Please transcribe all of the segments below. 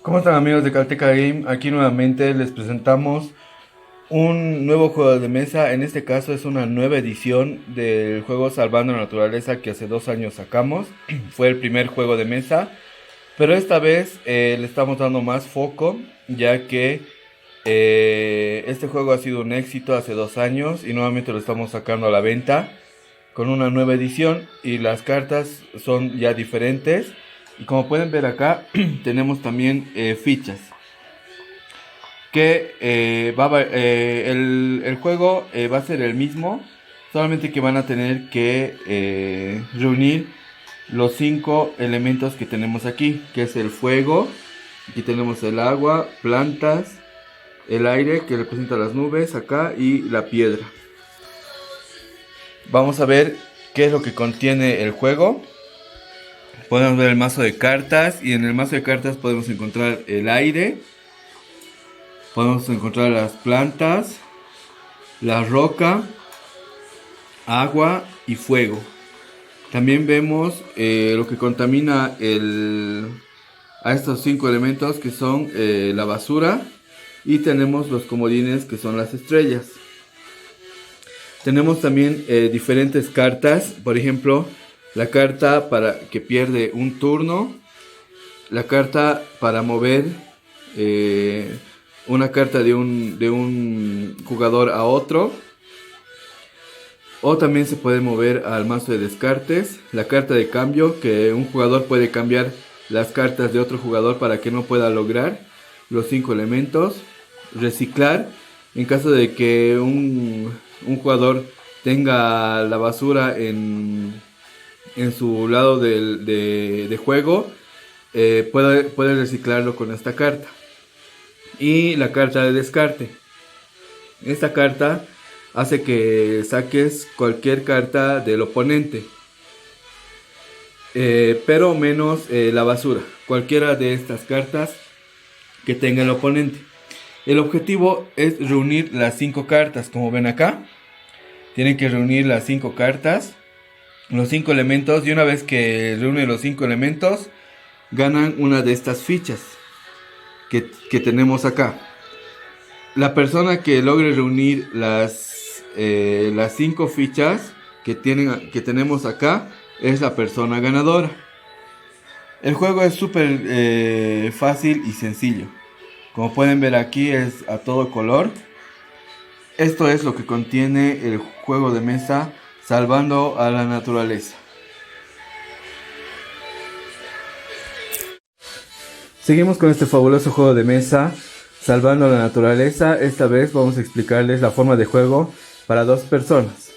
¿Cómo están amigos de Calteca Game? Aquí nuevamente les presentamos un nuevo juego de mesa. En este caso es una nueva edición del juego Salvando la Naturaleza que hace 2 años sacamos. Fue el primer juego de mesa, pero esta vez le estamos dando más foco, ya que este juego ha sido un éxito hace 2 años y nuevamente lo estamos sacando a la venta con una nueva edición y las cartas son ya diferentes. Y como pueden ver acá, tenemos también fichas. Que el juego va a ser el mismo, solamente que van a tener que reunir los 5 elementos que tenemos aquí, que es el fuego, aquí tenemos el agua, plantas, el aire que representa las nubes acá y la piedra. Vamos a ver qué es lo que contiene el juego. Podemos ver el mazo de cartas y en el mazo de cartas podemos encontrar el aire, podemos encontrar las plantas, la roca, agua y fuego. También vemos lo que contamina a estos 5 elementos, que son la basura, y tenemos los comodines, que son las estrellas. Tenemos también diferentes cartas, por ejemplo, la carta para que pierde un turno, la carta para mover una carta de un jugador a otro, o también se puede mover al mazo de descartes, la carta de cambio, que un jugador puede cambiar las cartas de otro jugador para que no pueda lograr los 5 elementos, reciclar, en caso de que un jugador tenga la basura en su lado de juego, puede reciclarlo con esta carta. Y la carta de descarte. Esta carta hace que saques cualquier carta del oponente, pero menos la basura. Cualquiera de estas cartas que tenga el oponente. El objetivo es reunir las 5 cartas, como ven acá. Tienen que reunir las 5 cartas, los 5 elementos, y una vez que reúnen los 5 elementos, ganan una de estas fichas que tenemos acá. La persona que logre reunir las 5 fichas que tenemos acá es la persona ganadora. El juego es súper fácil y sencillo. Como pueden ver, aquí es a todo color. Esto es lo que contiene el juego de mesa Salvando a la Naturaleza. Seguimos con este fabuloso juego de mesa Salvando a la Naturaleza. Esta vez vamos a explicarles la forma de juego para 2 personas.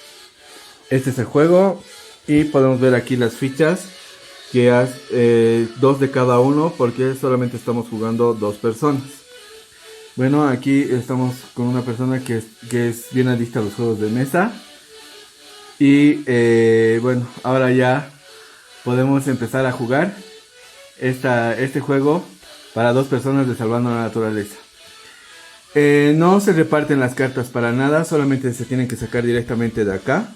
Este es el juego y podemos ver aquí las fichas, que hay 2 de cada uno, porque solamente estamos jugando 2 personas. Bueno, aquí estamos con una persona que es bien adicta a los juegos de mesa. Y bueno, ahora ya podemos empezar a jugar este juego para 2 personas de Salvando la Naturaleza. No se reparten las cartas para nada, solamente se tienen que sacar directamente de acá,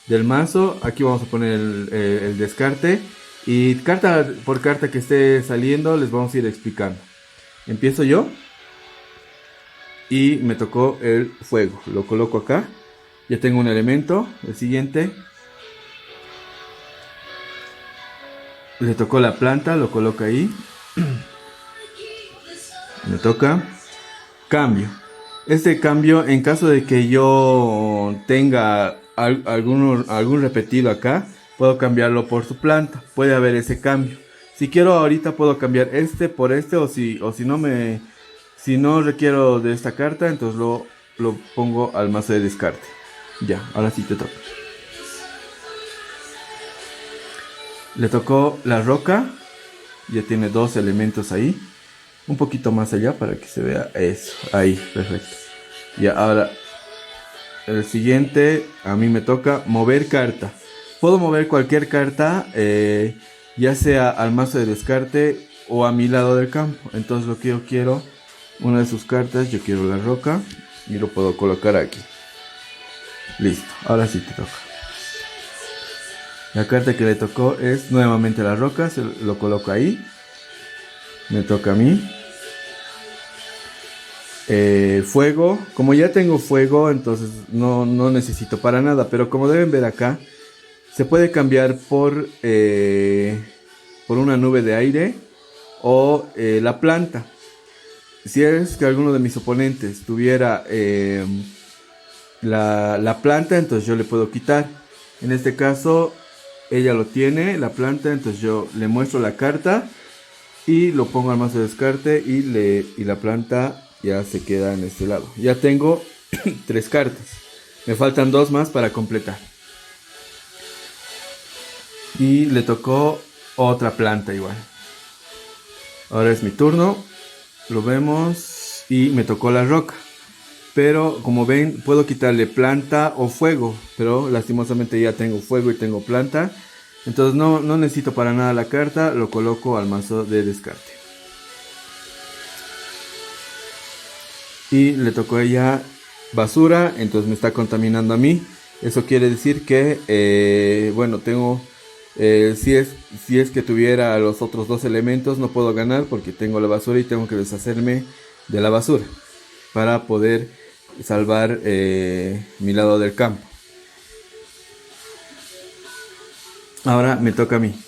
del mazo. Aquí vamos a poner el descarte, y carta por carta que esté saliendo les vamos a ir explicando. Empiezo yo y me tocó el fuego, lo coloco acá. Ya tengo un elemento. El siguiente, le tocó la planta, lo coloco ahí. Me toca cambio. Este cambio, en caso de que yo tenga algún repetido acá, puedo cambiarlo por su planta. Puede haber ese cambio. Si quiero ahorita puedo cambiar este por este, o si no requiero de esta carta, entonces lo pongo al mazo de descarte. Ya, ahora sí te toca. Le tocó la roca. Ya tiene 2 elementos ahí. Un poquito más allá para que se vea eso. Ahí, perfecto. Ya, ahora el siguiente, a mí me toca mover carta. Puedo mover cualquier carta, ya sea al mazo de descarte o a mi lado del campo. Entonces lo que yo quiero, una de sus cartas, yo quiero la roca, y lo puedo colocar aquí. Listo, ahora sí te toca. La carta que le tocó es nuevamente la roca, lo coloco ahí. Me toca a mí. fuego. Como ya tengo fuego, entonces no necesito para nada. Pero como deben ver acá, se puede cambiar por una nube de aire o la planta. Si es que alguno de mis oponentes tuviera la planta, entonces yo le puedo quitar. En este caso, ella lo tiene, la planta, entonces yo le muestro la carta y lo pongo al mazo de descarte y la planta ya se queda en este lado. Ya tengo 3 cartas. Me faltan 2 más para completar. Y le tocó otra planta igual. Ahora es mi turno. Lo vemos y me tocó la roca. Pero como ven, puedo quitarle planta o fuego. Pero lastimosamente ya tengo fuego y tengo planta. Entonces no necesito para nada la carta. Lo coloco al mazo de descarte. Y le tocó a ella basura. Entonces me está contaminando a mí. Eso quiere decir que, bueno, tengo... si es que tuviera los otros 2 elementos, no puedo ganar porque tengo la basura y tengo que deshacerme de la basura para poder salvar mi lado del campo. Ahora me toca a mí.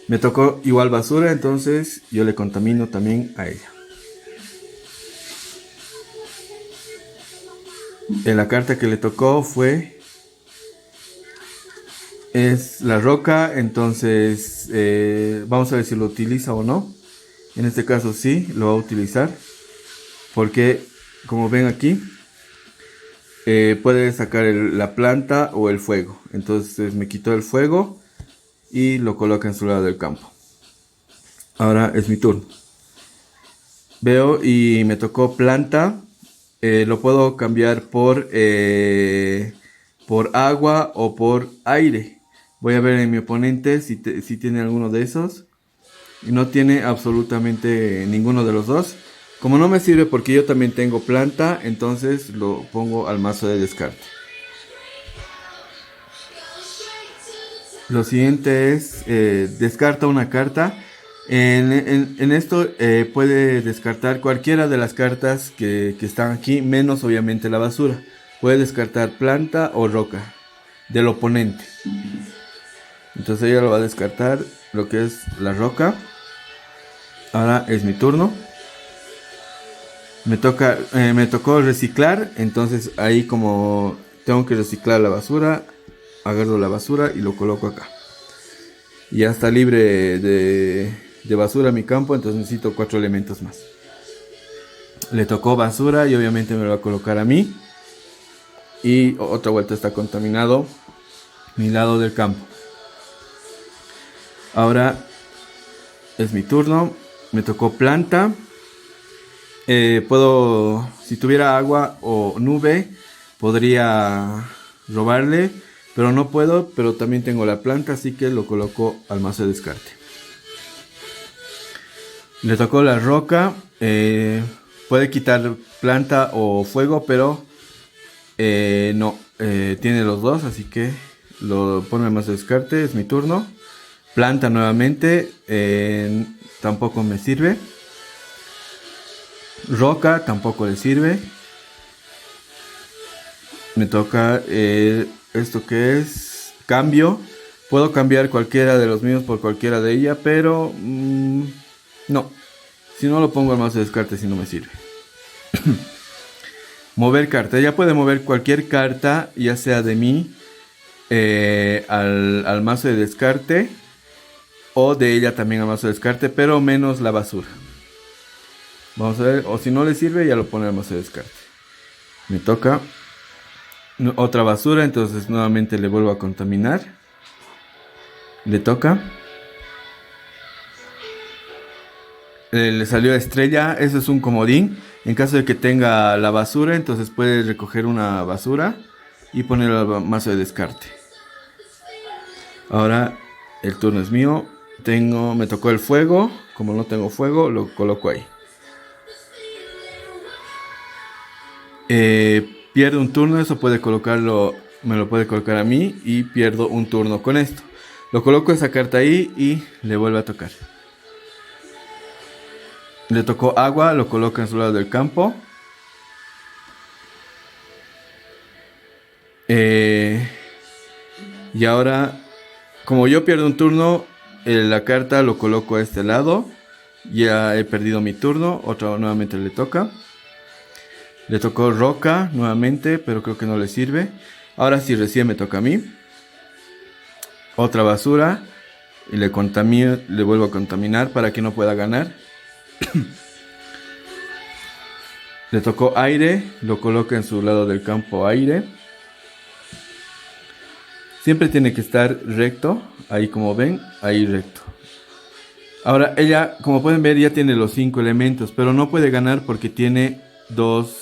Me tocó igual basura, entonces yo le contamino también a ella. La carta que le tocó es la roca, entonces vamos a ver si lo utiliza o no. En este caso sí, lo va a utilizar. Porque como ven aquí, puede sacar la planta o el fuego. Entonces me quitó el fuego y lo coloca en su lado del campo. Ahora es mi turno. Veo y me tocó planta. Lo puedo cambiar por agua o por aire. Voy a ver en mi oponente si tiene alguno de esos. Y no tiene absolutamente ninguno de los dos. Como no me sirve porque yo también tengo planta, entonces lo pongo al mazo de descarte. Lo siguiente es descarta una carta. En esto puede descartar cualquiera de las cartas que están aquí, menos obviamente la basura. Puede descartar planta o roca del oponente. Entonces ella lo va a descartar lo que es la roca. Ahora es mi turno. Me tocó reciclar, entonces ahí como tengo que reciclar la basura, agarro la basura y lo coloco acá. Y ya está libre de basura mi campo, entonces necesito 4 elementos más. Le tocó basura y obviamente me lo va a colocar a mí. Y otra vuelta está contaminado mi lado del campo. Ahora es mi turno, me tocó planta. Si tuviera agua o nube, podría robarle, pero no puedo, pero también tengo la planta, así que lo coloco al mazo de descarte. Le tocó la roca, puede quitar planta o fuego, pero no, tiene los dos, así que lo pone al mazo de descarte, es mi turno. Planta nuevamente, tampoco me sirve. Roca tampoco le sirve. Me toca esto que es cambio. Puedo cambiar cualquiera de los míos por cualquiera de ella, pero no. Si no lo pongo al mazo de descarte, si no me sirve. Mover carta. Ella puede mover cualquier carta, ya sea de mí al mazo de descarte o de ella también al mazo de descarte, pero menos la basura. Vamos a ver, o si no le sirve, ya lo pone al mazo de descarte. Me toca otra basura, entonces nuevamente le vuelvo a contaminar. Le toca. Le salió estrella, eso es un comodín. En caso de que tenga la basura, entonces puede recoger una basura y ponerlo al mazo de descarte. Ahora el turno es mío. Me tocó el fuego. Como no tengo fuego, lo coloco ahí. Pierdo un turno, eso puede colocarlo, me lo puede colocar a mí y pierdo un turno con esto. Lo coloco esa carta ahí y le vuelve a tocar. Le tocó agua, lo coloca en su lado del campo. Eh, y ahora, como yo pierdo un turno, la carta lo coloco a este lado. Ya he perdido mi turno. Otra nuevamente le toca. Le tocó roca nuevamente, pero creo que no le sirve. Ahora sí, recién me toca a mí. Otra basura. Y le contamino, le vuelvo a contaminar para que no pueda ganar. Le tocó aire. Lo coloca en su lado del campo aire. Siempre tiene que estar recto. Ahí como ven, ahí recto. Ahora ella, como pueden ver, ya tiene los 5 elementos. Pero no puede ganar porque tiene dos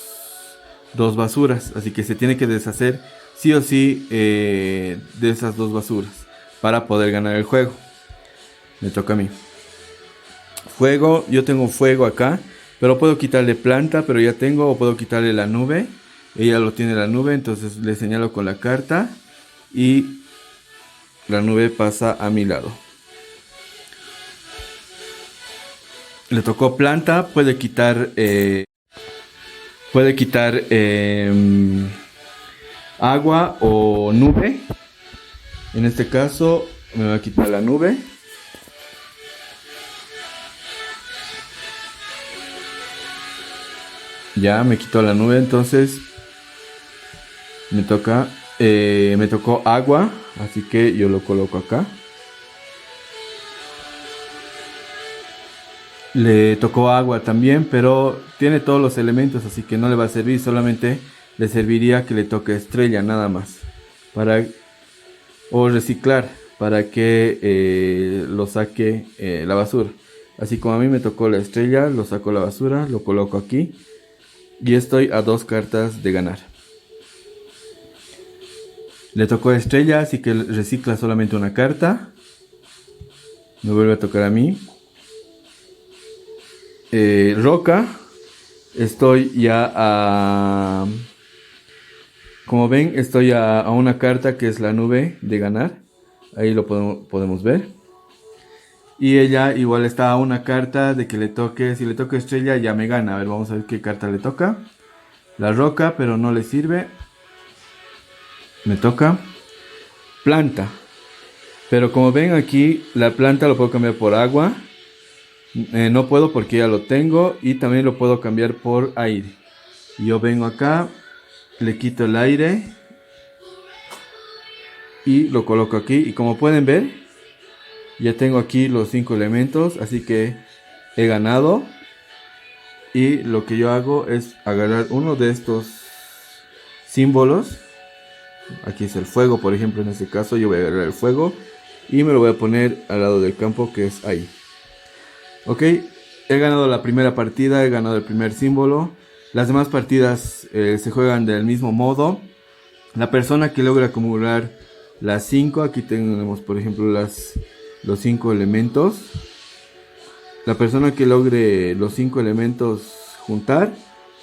basuras. Así que se tiene que deshacer sí o sí de esas 2 basuras para poder ganar el juego. Me toca a mí. Fuego, yo tengo fuego acá. Pero puedo quitarle planta, pero ya tengo. O puedo quitarle la nube. Ella lo tiene la nube, entonces le señalo con la carta. Y la nube pasa a mi lado. Le tocó planta, puede quitar agua o nube. En este caso me va a quitar la nube. Ya me quitó la nube, entonces me tocó agua, así que yo lo coloco acá. Le tocó agua también, pero tiene todos los elementos, así que no le va a servir. Solamente le serviría que le toque estrella, nada más. O reciclar, para que lo saque la basura. Así como a mí me tocó la estrella, lo saco la basura, lo coloco aquí. Y estoy a 2 cartas de ganar. Le tocó estrella, así que recicla solamente una carta. Me vuelve a tocar a mí. Roca. Estoy ya a... Como ven, estoy a una carta que es la nube de ganar. Ahí lo podemos ver. Y ella igual está a una carta de que le toque. Si le toca estrella ya me gana. A ver, vamos a ver qué carta le toca. La roca, pero no le sirve. Me toca planta. Pero como ven aquí, la planta lo puedo cambiar por agua. No puedo porque ya lo tengo. Y también lo puedo cambiar por aire. Yo vengo acá, le quito el aire y lo coloco aquí. Y como pueden ver, ya tengo aquí los 5 elementos. Así que he ganado. Y lo que yo hago es agarrar uno de estos símbolos. Aquí es el fuego, por ejemplo, en este caso yo voy a agarrar el fuego y me lo voy a poner al lado del campo, que es ahí. Ok, he ganado la primera partida, he ganado el primer símbolo. Las demás partidas se juegan del mismo modo. La persona que logra acumular las 5, aquí tenemos por ejemplo los 5 elementos. La persona que logre los 5 elementos juntar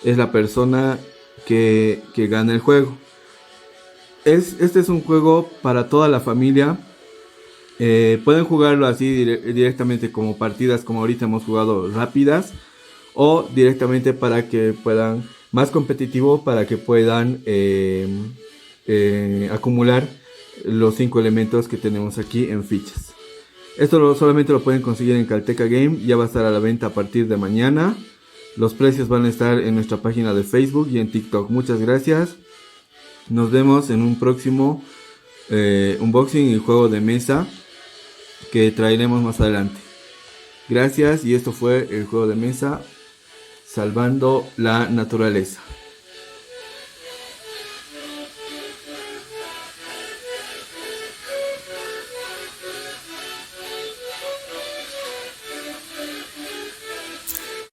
es la persona que gana el juego. Este es un juego para toda la familia. Pueden jugarlo así directamente como partidas como ahorita hemos jugado rápidas. O directamente para que puedan, más competitivo, para que puedan acumular los 5 elementos que tenemos aquí en fichas. Esto solamente lo pueden conseguir en Calteca Game. Ya va a estar a la venta a partir de mañana. Los precios van a estar en nuestra página de Facebook y en TikTok. Muchas gracias. Nos vemos en un próximo unboxing y juego de mesa que traeremos más adelante. Gracias, y esto fue el juego de mesa Salvando la Naturaleza.